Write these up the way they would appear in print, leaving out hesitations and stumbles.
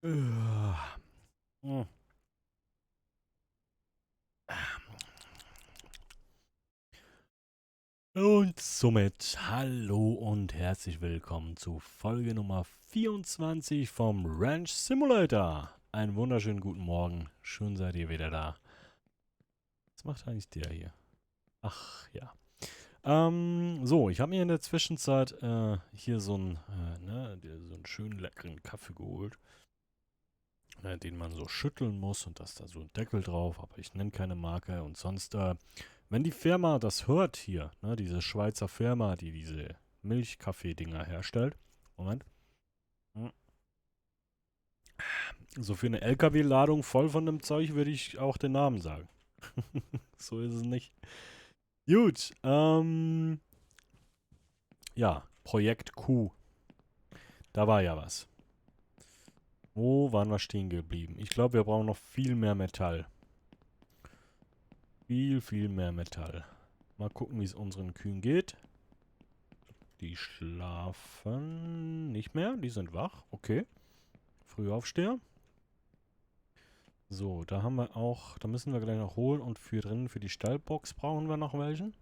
Hm. Und somit hallo und herzlich willkommen zu Folge Nummer 24 vom Ranch Simulator. Einen wunderschönen guten Morgen. Schön seid ihr wieder da. Was macht eigentlich der hier? Ach ja. So, ich habe mir in der Zwischenzeit hier so einen schönen leckeren Kaffee geholt, den man so schütteln muss und da ist da so ein Deckel drauf, aber ich nenne keine Marke und sonst wenn die Firma das hört hier, ne, diese Schweizer Firma, die diese Milchkaffee-Dinger herstellt, Moment, hm, so für eine LKW-Ladung voll von dem Zeug würde ich auch den Namen sagen. So ist es nicht. Gut, ja, Projekt Q, da war ja was. Wo waren wir stehen geblieben? Ich glaube, wir brauchen noch viel mehr Metall. Viel mehr Metall. Mal gucken, wie es unseren Kühen geht. Die schlafen nicht mehr, die sind wach, okay. Frühaufsteher. So, da haben wir auch, da müssen wir gleich noch holen und für drin, für die Stallbox brauchen wir noch welchen.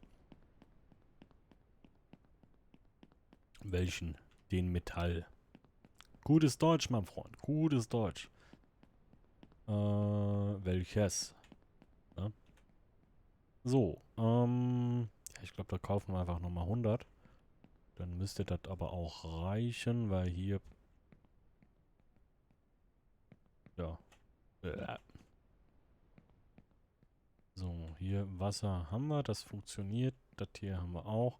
Welchen? Den Metall. Gutes Deutsch, mein Freund, gutes Deutsch. Welches? Ja. So, ja, ich glaube, da kaufen wir einfach nochmal 100. Dann müsste das aber auch reichen, weil hier, ja, so, hier Wasser haben wir, das funktioniert. Das hier haben wir auch.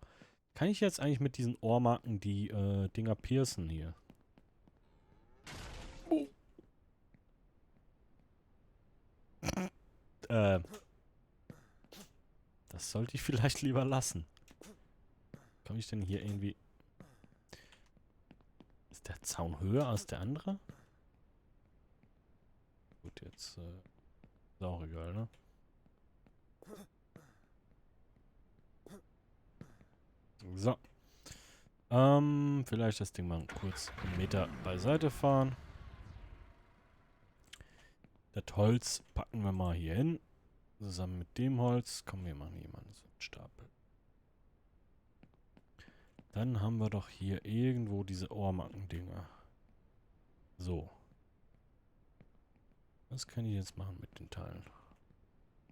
Kann ich jetzt eigentlich mit diesen Ohrmarken die Dinger piercen hier? Oh. Äh, das sollte ich vielleicht lieber lassen. Komme ich denn hier irgendwie... Ist der Zaun höher als der andere? Gut, jetzt ist auch egal, ne? So. Vielleicht das Ding mal kurz einen Meter beiseite fahren. Das Holz packen wir mal hier hin. Zusammen mit dem Holz. Komm, wir machen hier mal so einen Stapel. Dann haben wir doch hier irgendwo diese Ohrmarken-Dinger. So. Was kann ich jetzt machen mit den Teilen?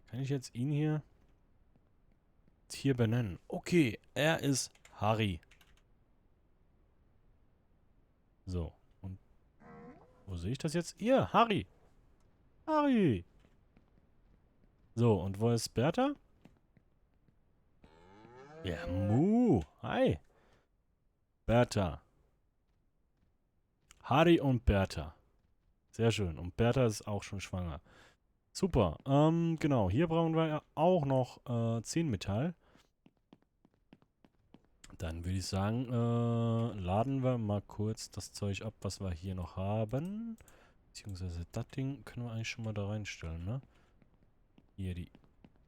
Kann ich jetzt ihn hier benennen? Okay, er ist Harry. So. Und wo sehe ich das jetzt? Hier, Harry. Harry. So, und wo ist Bertha? Ja, Mu. Hi. Bertha. Harry und Bertha. Sehr schön. Und Bertha ist auch schon schwanger. Super. Genau. Hier brauchen wir ja auch noch 10 Metall. Dann würde ich sagen, laden wir mal kurz das Zeug ab, was wir hier noch haben. Beziehungsweise das Ding können wir eigentlich schon mal da reinstellen, ne? Hier, die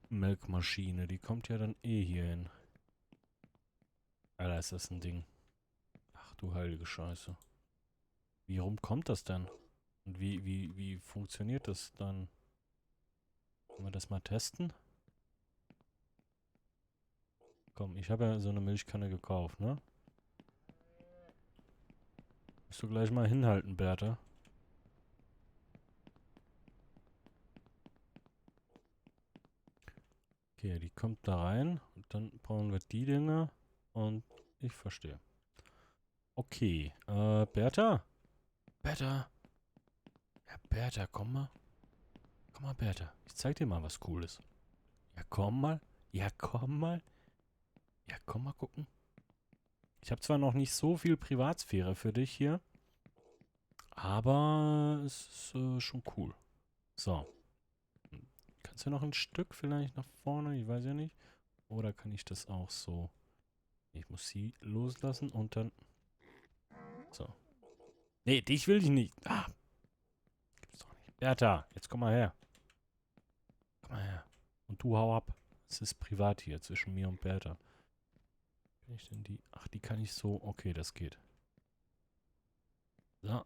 Melkmaschine, die kommt ja dann eh hier hin. Alter, ist das ein Ding. Ach du heilige Scheiße. Wie rum kommt das denn? Und wie funktioniert das dann? Wollen wir das mal testen? Komm, ich habe ja so eine Milchkanne gekauft, ne? Musst du gleich mal hinhalten, Bertha. Okay, die kommt da rein. Und dann brauchen wir die Dinger. Und ich verstehe. Okay, Bertha? Bertha? Ja, Bertha, komm mal. Komm mal, Bertha. Ich zeig dir mal was Cooles. Ja, komm mal. Ja, komm mal. Ja, komm mal gucken. Ich habe zwar noch nicht so viel Privatsphäre für dich hier, aber es ist schon cool. So. Kannst du noch ein Stück vielleicht nach vorne? Ich weiß ja nicht. Oder kann ich das auch so... Ich muss sie loslassen und dann... So. Nee, dich will ich nicht. Ah, gibt's doch nicht. Bertha, jetzt komm mal her. Komm mal her. Und du hau ab. Es ist privat hier zwischen mir und Bertha. Kann ich denn die... Ach, die kann ich so... Okay, das geht. So.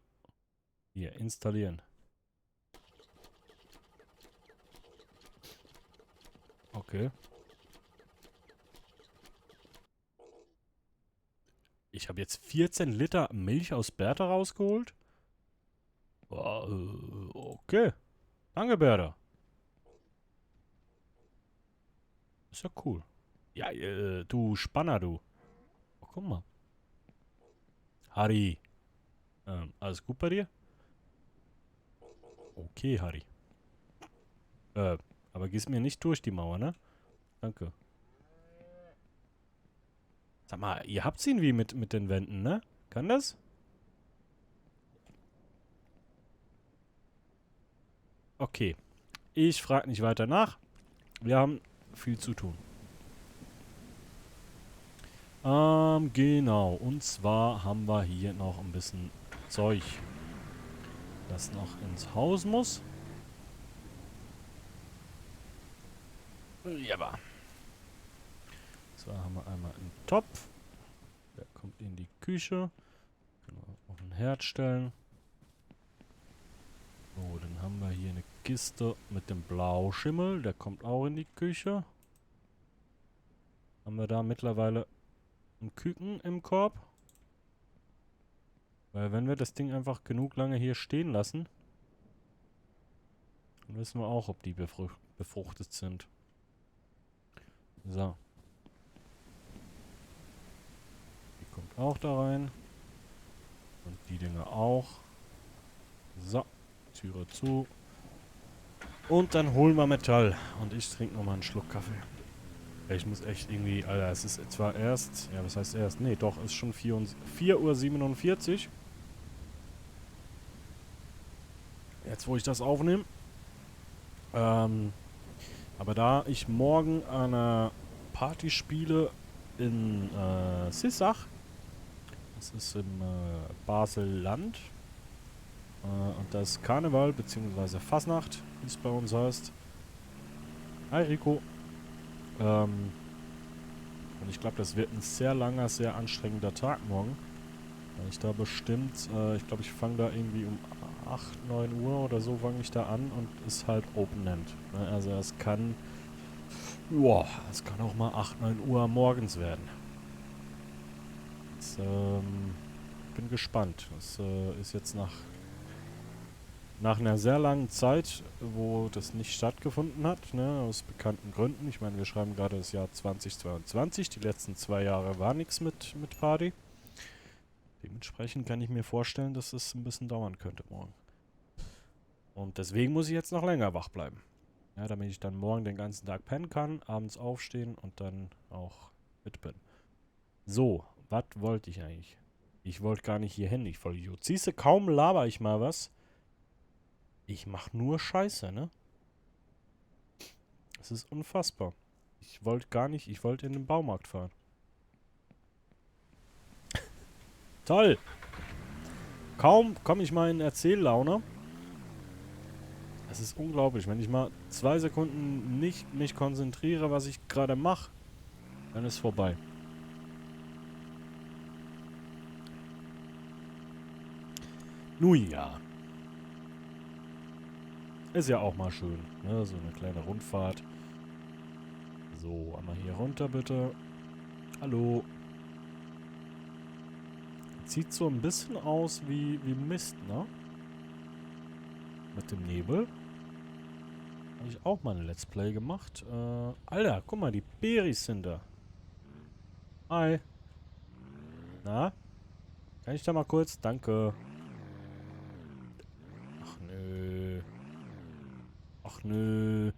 Hier, installieren. Okay. Ich habe jetzt 14 Liter Milch aus Bertha rausgeholt. Okay. Danke, Bertha. Ist ja cool. Ja, du Spanner, du. Oh, guck mal. Harry. Alles gut bei dir? Okay, Harry. Äh, aber gehst mir nicht durch die Mauer, ne? Danke. Sag mal, ihr habt's ihn wie mit den Wänden, ne? Kann das? Okay. Ich frage nicht weiter nach. Wir haben viel zu tun. Genau. Und zwar haben wir hier noch ein bisschen Zeug, das noch ins Haus muss. Ja. So, haben wir einmal einen Topf. Der kommt in die Küche. Können wir auf den Herd stellen. So, dann haben wir hier eine Kiste mit dem Blauschimmel. Der kommt auch in die Küche. Haben wir da mittlerweile ein Küken im Korb? Weil wenn wir das Ding einfach genug lange hier stehen lassen, dann wissen wir auch, ob die befruchtet sind. So. Die kommt auch da rein. Und die Dinger auch. So. Türe zu. Und dann holen wir Metall. Und ich trinke nochmal einen Schluck Kaffee. Ich muss echt irgendwie, Alter, es ist zwar erst, ja, was heißt erst? Nee, doch, es ist schon 4:47 Uhr. Jetzt, wo ich das aufnehme. Aber da ich morgen an einer Party spiele in Sissach, das ist im Basel-Land, und das ist Karneval, beziehungsweise Fasnacht, wie es bei uns heißt. Hi Rico. Und ich glaube, das wird ein sehr langer, sehr anstrengender Tag morgen. Weil ich da bestimmt, ich glaube, ich fange da irgendwie um 8, 9 Uhr oder so fange ich da an und ist halt Open End. Ne? Also es kann, boah, es kann auch mal 8, 9 Uhr morgens werden. Jetzt, bin gespannt. Das ist jetzt nach einer sehr langen Zeit, wo das nicht stattgefunden hat, ne, aus bekannten Gründen. Ich meine, wir schreiben gerade das Jahr 2022. Die letzten 2 Jahre war nichts mit Party. Dementsprechend kann ich mir vorstellen, dass es ein bisschen dauern könnte morgen. Und deswegen muss ich jetzt noch länger wach bleiben. Ja, damit ich dann morgen den ganzen Tag pennen kann, abends aufstehen und dann auch fit bin. So, was wollte ich eigentlich? Ich wollte gar nicht hier hin, ich Vollidiot. Siehst du, kaum laber ich mal was. Ich mach nur Scheiße, ne? Das ist unfassbar. Ich wollte gar nicht, ich wollte in den Baumarkt fahren. Toll! Kaum komme ich mal in Erzähllaune. Es ist unglaublich, wenn ich mal 2 Sekunden nicht mich konzentriere, was ich gerade mache, dann ist vorbei. Nun ja. Ist ja auch mal schön, ne? So eine kleine Rundfahrt. So, einmal hier runter bitte. Hallo. Sieht so ein bisschen aus wie Mist, ne? Mit dem Nebel. Habe ich auch mal ein Let's Play gemacht. Alter, guck mal, die Beris sind da. Hi. Na? Kann ich da mal kurz? Danke. Ach nö. Ach nö.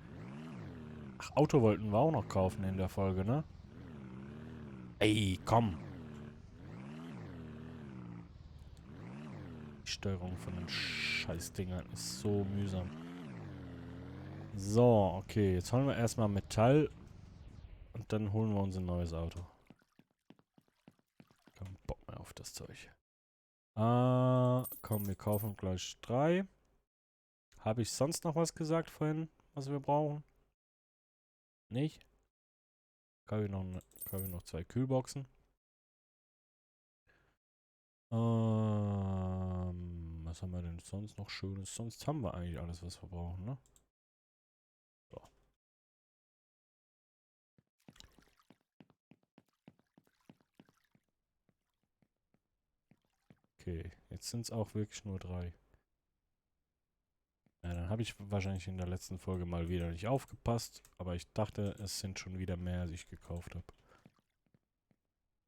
Ach, Auto wollten wir auch noch kaufen in der Folge, ne? Ey, komm. Die Steuerung von den Scheißdingern ist so mühsam. So, okay. Jetzt holen wir erstmal Metall. Und dann holen wir uns ein neues Auto. Kein Bock mehr auf das Zeug. Komm, wir kaufen gleich 3. Habe ich sonst noch was gesagt vorhin, was wir brauchen? Nicht? Kaufe ich noch 2 Kühlboxen. Was haben wir denn sonst noch Schönes? Sonst haben wir eigentlich alles, was wir brauchen, ne? So. Okay, jetzt sind es auch wirklich nur 3. Ja, dann habe ich wahrscheinlich in der letzten Folge mal wieder nicht aufgepasst, aber ich dachte, es sind schon wieder mehr, als ich gekauft habe.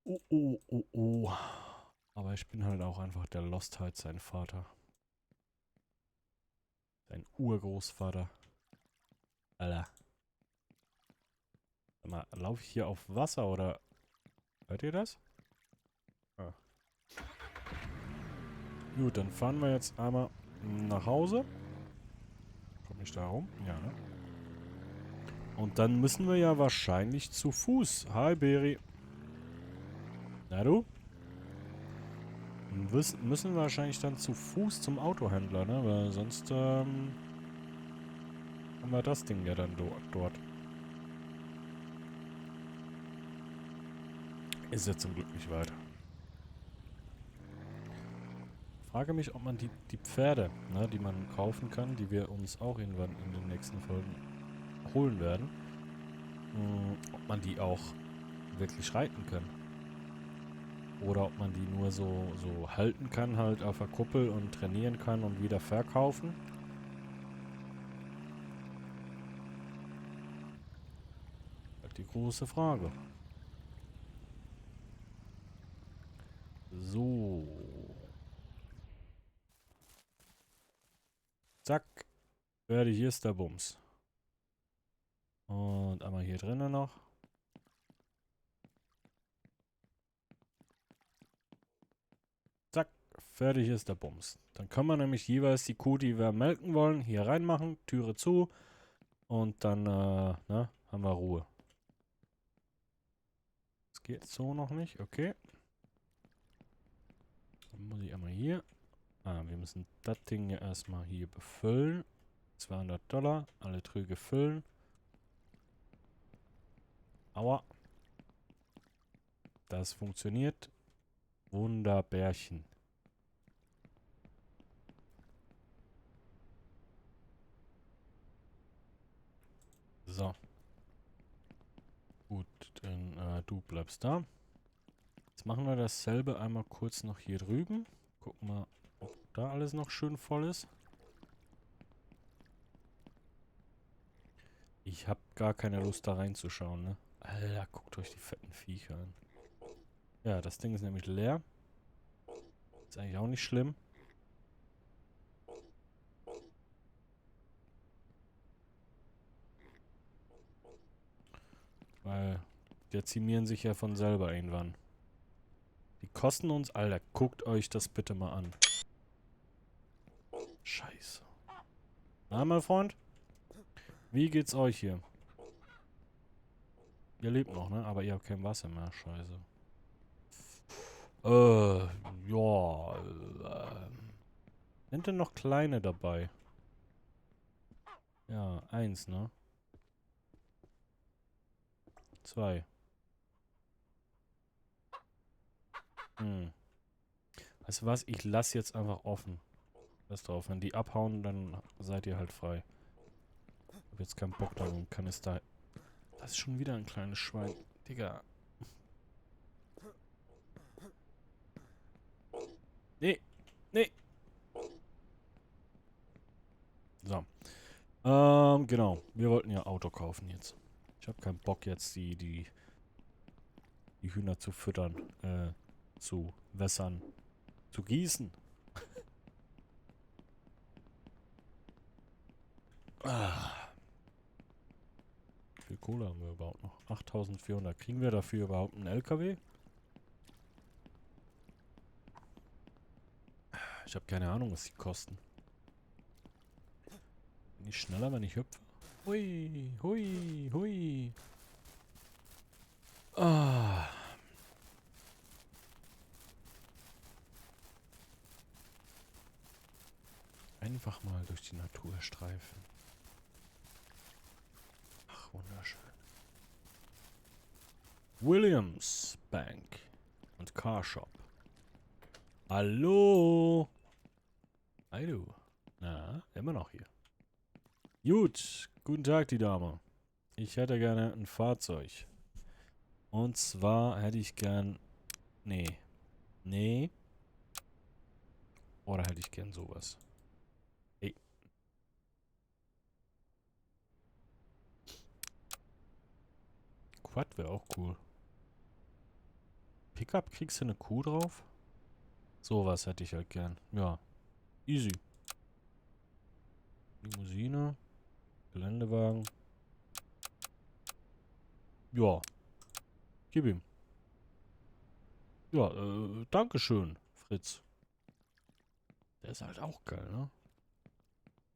Oh, oh, oh, oh. Aber ich bin halt auch einfach der Lostheit sein Vater. Sein Urgroßvater. Alter. Sag mal, laufe ich hier auf Wasser oder... Hört ihr das? Ah. Gut, dann fahren wir jetzt einmal nach Hause. Komme ich da rum? Ja, ne? Und dann müssen wir ja wahrscheinlich zu Fuß. Hi, Beri. Na du? Müssen wir wahrscheinlich dann zu Fuß zum Autohändler, ne? Weil sonst, haben wir das Ding ja dann dort. Ist ja zum Glück nicht weit. Frage mich, ob man die Pferde, ne, die man kaufen kann, die wir uns auch irgendwann in den nächsten Folgen holen werden, ob man die auch wirklich reiten kann. Oder ob man die nur so halten kann, halt auf der Kuppel und trainieren kann und wieder verkaufen. Halt die große Frage. So. Zack. Fertig, hier ist der Bums. Und einmal hier drinnen noch. Zack. Fertig ist der Bums. Dann können wir nämlich jeweils die Kuh, die wir melken wollen, hier reinmachen. Türe zu. Und dann, ne, haben wir Ruhe. Das geht so noch nicht. Okay. Dann muss ich einmal hier. Wir müssen das Ding ja erstmal hier befüllen. $200. Alle Trüge füllen. Aua. Das funktioniert. Wunderbärchen. So. Gut, dann du bleibst da. Jetzt machen wir dasselbe einmal kurz noch hier drüben. Gucken wir, ob da alles noch schön voll ist. Ich habe gar keine Lust da reinzuschauen, ne? Alter, guckt euch die fetten Viecher an. Ja, das Ding ist nämlich leer. Ist eigentlich auch nicht schlimm. Weil die dezimieren sich ja von selber irgendwann. Die kosten uns... Alter, guckt euch das bitte mal an. Scheiße. Na, mein Freund? Wie geht's euch hier? Ihr lebt noch, ne? Aber ihr habt kein Wasser mehr. Scheiße. Ja. Sind denn noch kleine dabei? Ja, 1, ne? 2. Weißt du was? Ich lasse jetzt einfach offen. Lass drauf. Wenn die abhauen, dann seid ihr halt frei. Ich hab jetzt keinen Bock darum. Kann es da... Das ist schon wieder ein kleines Schwein. Digga. Nee. Nee. So. Genau. Wir wollten ja Auto kaufen jetzt. Ich habe keinen Bock jetzt die Hühner zu füttern, zu wässern, zu gießen. Wie viel Kohle haben wir überhaupt noch? 8.400. Kriegen wir dafür überhaupt einen LKW? Ich habe keine Ahnung, was die kosten. Bin ich schneller, wenn ich hüpfe? Hui, hui, hui. Ah. Einfach mal durch die Natur streifen. Ach, wunderschön. Williams Bank und Car Shop. Hallo? Hi du. Na, immer noch hier. Gut, guten Tag, die Dame. Ich hätte gerne ein Fahrzeug. Und zwar hätte ich gern... Nee. Nee. Oder hätte ich gern sowas. Ey. Quad wäre auch cool. Pickup, kriegst du eine Kuh drauf? Sowas hätte ich halt gern. Ja. Easy. Limousine. Geländewagen. Ja. Gib ihm. Ja, Dankeschön, Fritz. Der ist halt auch geil, ne?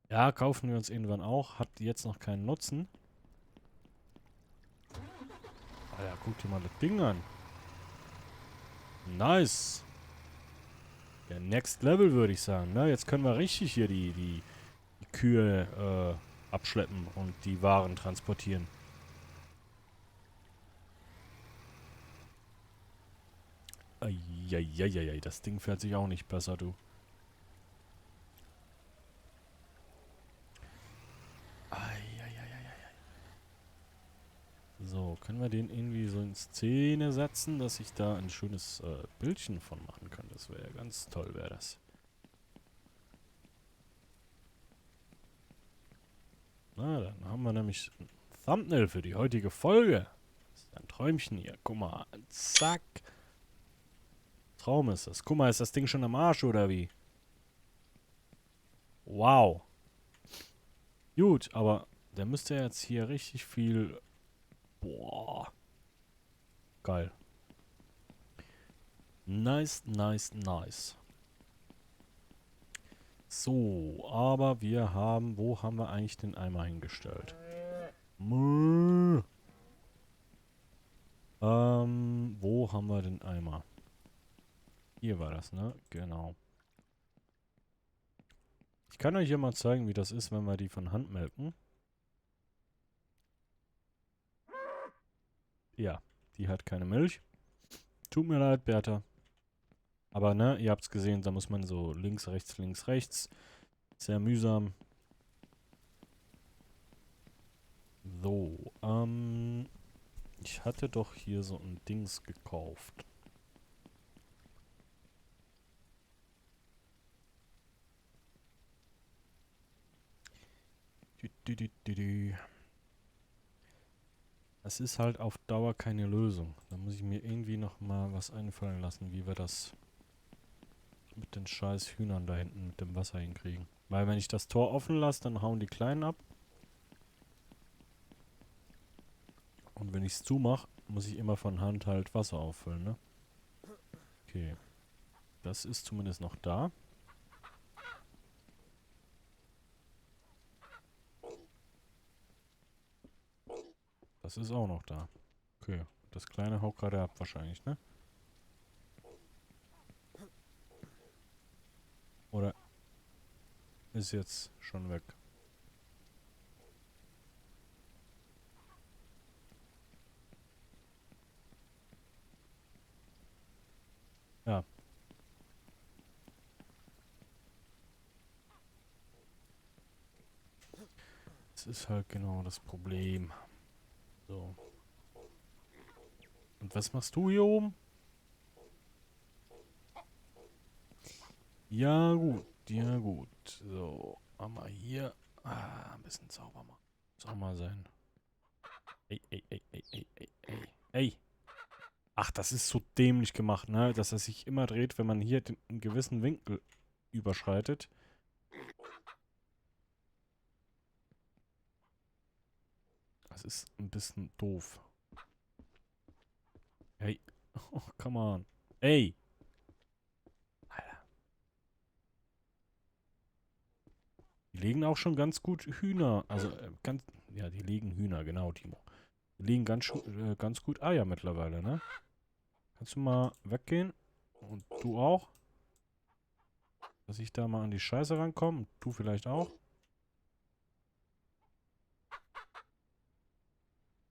Ja, kaufen wir uns irgendwann auch. Hat jetzt noch keinen Nutzen. Ah ja, guck dir mal das Ding an. Nice. Der Next Level, würde ich sagen. Ne? Jetzt können wir richtig hier die Kühe abschleppen und die Waren transportieren. Eieieiei, das Ding fährt sich auch nicht besser, du. Eieieiei. So, können wir den irgendwie so in Szene setzen, dass ich da ein schönes Bildchen von machen kann? Das wäre ja ganz toll, wäre das. Na, dann haben wir nämlich ein Thumbnail für die heutige Folge. Das ist ein Träumchen hier. Guck mal. Zack. Traum ist das. Guck mal, ist das Ding schon am Arsch oder wie? Wow. Gut, aber der müsste jetzt hier richtig viel... Boah. Geil. Nice, nice, nice. So, aber wir haben... Wo haben wir eigentlich den Eimer hingestellt? Wo haben wir den Eimer? Hier war das, ne? Genau. Ich kann euch ja mal zeigen, wie das ist, wenn wir die von Hand melken. Ja, die hat keine Milch. Tut mir leid, Bertha. Aber ne, ihr habt's gesehen, da muss man so links, rechts, links, rechts. Sehr mühsam. So, ich hatte doch hier so ein Dings gekauft. Es ist halt auf Dauer keine Lösung. Da muss ich mir irgendwie noch mal was einfallen lassen, wie wir das mit den scheiß Hühnern da hinten mit dem Wasser hinkriegen. Weil wenn ich das Tor offen lasse, dann hauen die Kleinen ab. Und wenn ich es zumache, muss ich immer von Hand halt Wasser auffüllen, ne? Okay. Das ist zumindest noch da. Das ist auch noch da. Okay. Das Kleine haut gerade ab wahrscheinlich, ne? Oder ist jetzt schon weg? Ja. Das ist halt genau das Problem. So. Und was machst du hier oben? Ja, gut. Ja, gut. So. Haben wir hier. Ein bisschen sauber machen. Muss auch mal sein. Ey, ey, ey, ey, ey, ey, ey. Ey. Ach, das ist so dämlich gemacht, ne? Dass er sich immer dreht, wenn man hier einen gewissen Winkel überschreitet. Das ist ein bisschen doof. Hey. Oh, come on. Ey. Alter. Die legen auch schon ganz gut Hühner. Also, ganz... Ja, die legen Hühner, genau, Timo. Die legen ganz gut Eier mittlerweile, ne? Kannst du mal weggehen? Und du auch? Dass ich da mal an die Scheiße rankomme. Und du vielleicht auch?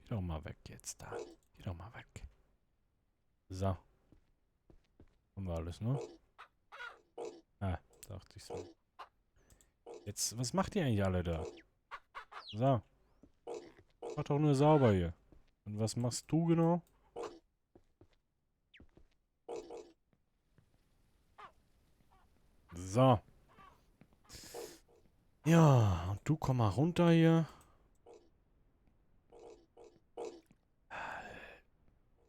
Geh doch mal weg jetzt da. Geh doch mal weg. So. Haben wir alles, ne? Ah, dachte ich so. Jetzt, was macht ihr eigentlich alle da? So. Mach doch nur sauber hier. Und was machst du genau? So. Ja, und du komm mal runter hier.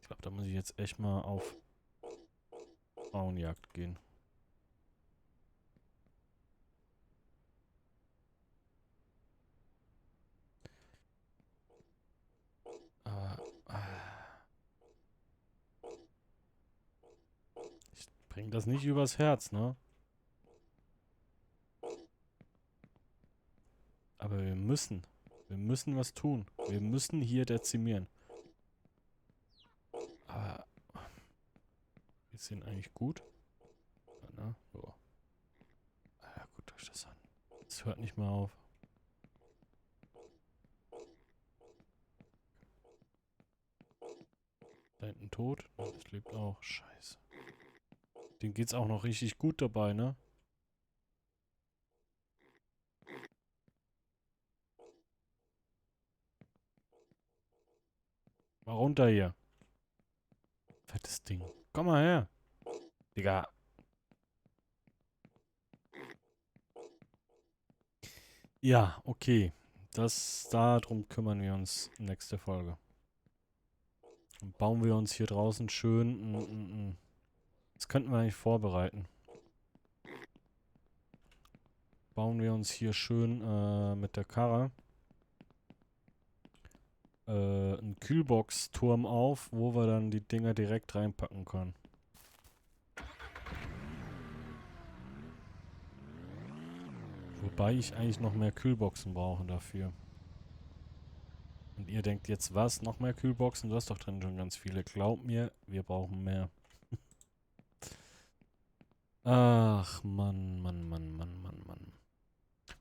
Ich glaube, da muss ich jetzt echt mal auf Frauenjagd gehen. Aber ich bring das nicht übers Herz, ne? Aber wir müssen. Wir müssen was tun. Wir müssen hier dezimieren. Aber wir sind eigentlich gut. Ja, ne? So. Ja, guckt euch das an. Es hört nicht mehr auf. Da hinten tot. Das lebt auch. Scheiße. Dem geht's auch noch richtig gut dabei, ne? Mal runter hier. Fettes Ding. Komm mal her. Digga. Ja, okay. Darum kümmern wir uns nächste Folge. Dann bauen wir uns hier draußen schön. Das könnten wir eigentlich vorbereiten. Bauen wir uns hier schön mit der Karre einen Kühlbox-Turm auf, wo wir dann die Dinger direkt reinpacken können. Wobei ich eigentlich noch mehr Kühlboxen brauche dafür. Und ihr denkt jetzt, was? Noch mehr Kühlboxen? Du hast doch drin schon ganz viele. Glaub mir, wir brauchen mehr. Ach, Mann.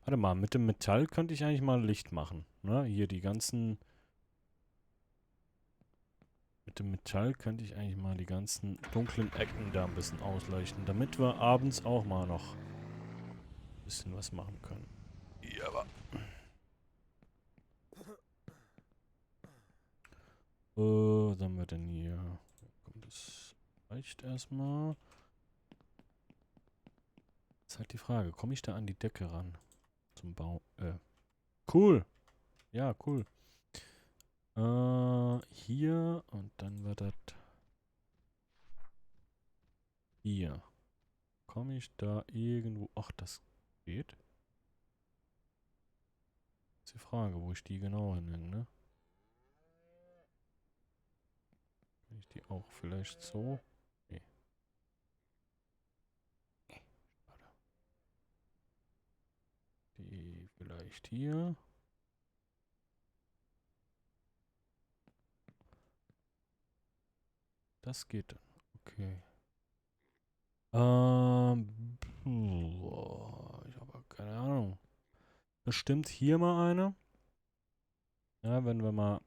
Warte mal, mit dem Metall könnte ich eigentlich mal Licht machen. Ne? Hier die ganzen... Mit dem Metall könnte ich eigentlich mal die ganzen dunklen Ecken da ein bisschen ausleuchten, damit wir abends auch mal noch ein bisschen was machen können. Ja, aber... Was haben wir denn hier? Komm, das reicht erstmal. Ist halt die Frage, komme ich da an die Decke ran? Zum Bau. Cool. Ja, cool. Hier und dann wird das hier. Komme ich da irgendwo... Ach, das geht. Ist die Frage, wo ich die genau hinhänge, ne? Kann ich die auch vielleicht so? Nee. Warte. Die vielleicht hier. Das geht dann. Okay. Ich habe keine Ahnung. Bestimmt hier mal eine. Ja, wenn wir mal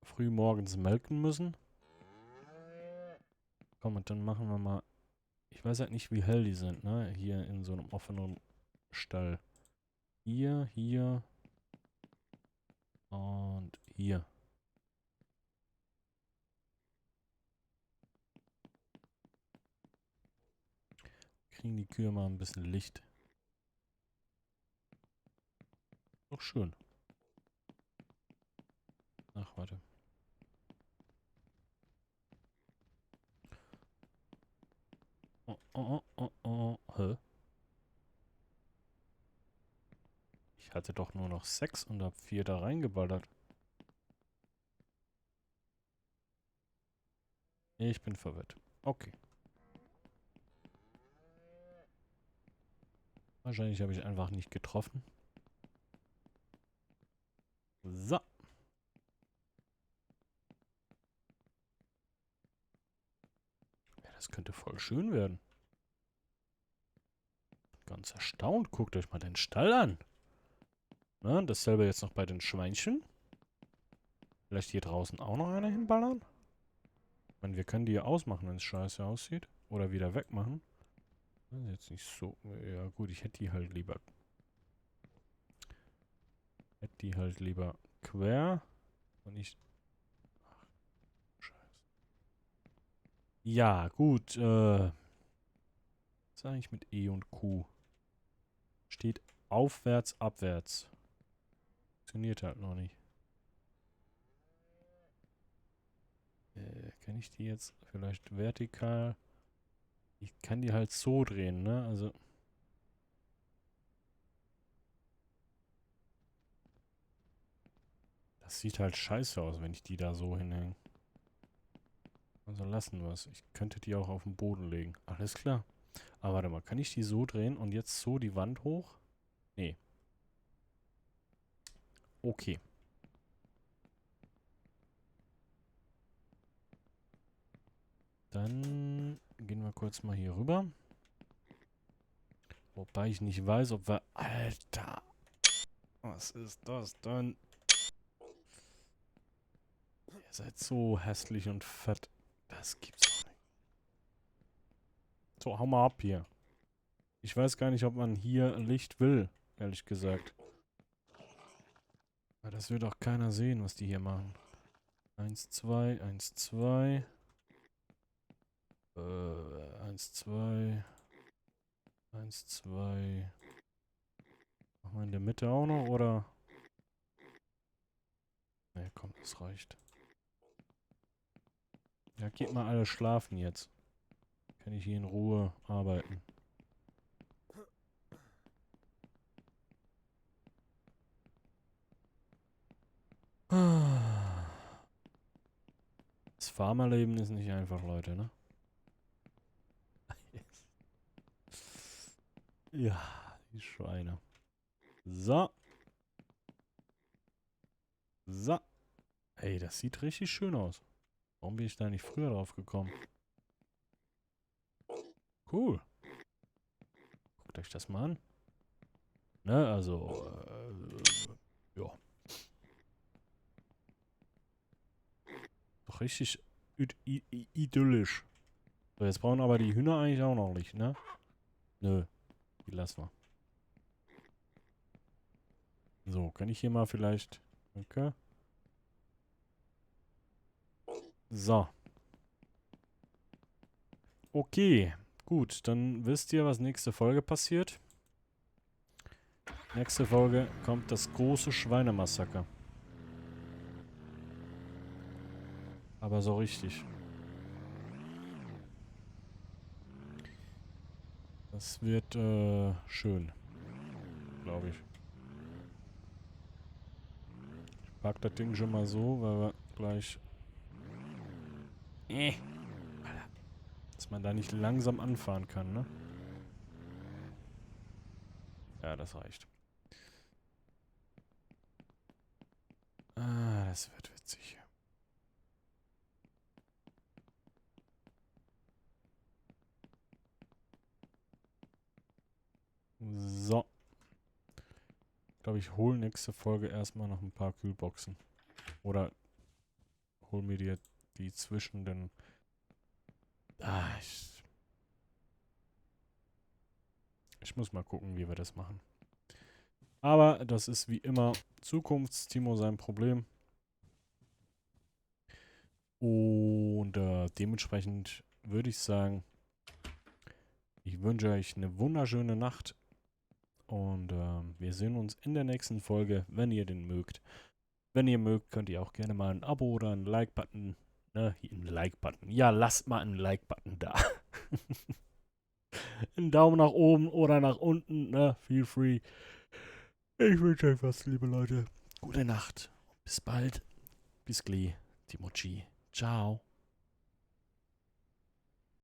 früh morgens melken müssen. Komm, und dann machen wir mal... Ich weiß halt nicht, wie hell die sind, ne? Hier in so einem offenen Stall. Hier und hier. Kriegen die Kühe mal ein bisschen Licht. Doch schön. Ach, warte. Hä? Ich hatte doch nur noch 6 und hab 4 da reingeballert. Ich bin verwirrt. Okay. Wahrscheinlich habe ich einfach nicht getroffen. So. Ja, das könnte voll schön werden. Ganz erstaunt. Guckt euch mal den Stall an. Na, dasselbe jetzt noch bei den Schweinchen. Vielleicht hier draußen auch noch einer hinballern? Ich meine, wir können die ja ausmachen, wenn es scheiße aussieht. Oder wieder wegmachen. Das ist jetzt nicht so... Ja gut, ich hätte die halt lieber Hätte die halt lieber quer und nicht... Ach, Scheiße. Ja, gut. Was ist eigentlich mit E und Q? Steht aufwärts, abwärts. Funktioniert halt noch nicht. Kann ich die jetzt vielleicht vertikal? Ich kann die halt so drehen, ne? Also... Das sieht halt scheiße aus, wenn ich die da so hinhänge. Also lassen wir es. Ich könnte die auch auf den Boden legen. Alles klar. Aber warte mal, kann ich die so drehen und jetzt so die Wand hoch? Nee. Okay. Dann gehen wir kurz mal hier rüber. Wobei ich nicht weiß, ob wir... Alter! Was ist das denn? Ihr seid so hässlich und fett. Das gibt's doch nicht. So, hau mal ab hier. Ich weiß gar nicht, ob man hier Licht will, ehrlich gesagt. Aber das wird auch keiner sehen, was die hier machen. 1, 2, 1, 2. 1, 2. 1, 2. Machen wir in der Mitte auch noch, oder? Ne, komm, das reicht. Ja, geht mal alle schlafen jetzt. Kann ich hier in Ruhe arbeiten. Das Farmerleben ist nicht einfach, Leute, ne? Ja, die Schweine. So. So. Ey, das sieht richtig schön aus. Warum bin ich da nicht früher drauf gekommen? Cool. Guckt euch das mal an. Ne, also, ja. Doch richtig idyllisch. So, jetzt brauchen aber die Hühner eigentlich auch noch Licht, ne? Nö, die lassen wir. So, kann ich hier mal vielleicht... Okay. So. Okay, gut, dann wisst ihr, was nächste Folge passiert. Nächste Folge kommt das große Schweinemassaker. Aber so richtig. Das wird schön, glaube ich. Ich pack das Ding schon mal so, weil wir gleich... Dass man da nicht langsam anfahren kann, ne? Ja, das reicht. Ah, das wird witzig. So. Ich glaube, ich hole nächste Folge erstmal noch ein paar Kühlboxen. Oder hol mir die zwischen den... Ah, ich muss mal gucken, wie wir das machen. Aber das ist wie immer Zukunftstimo sein Problem. Und dementsprechend würde ich sagen, ich wünsche euch eine wunderschöne Nacht. Und wir sehen uns in der nächsten Folge, wenn ihr den mögt. Wenn ihr mögt, könnt ihr auch gerne mal ein Abo oder einen Like-Button. Ne, einen Like-Button. Ja, lasst mal einen Like-Button da. Einen Daumen nach oben oder nach unten. Ne, feel free. Ich wünsche euch was, liebe Leute. Gute Nacht. Bis bald. Bis gleich. Timochi. Ciao.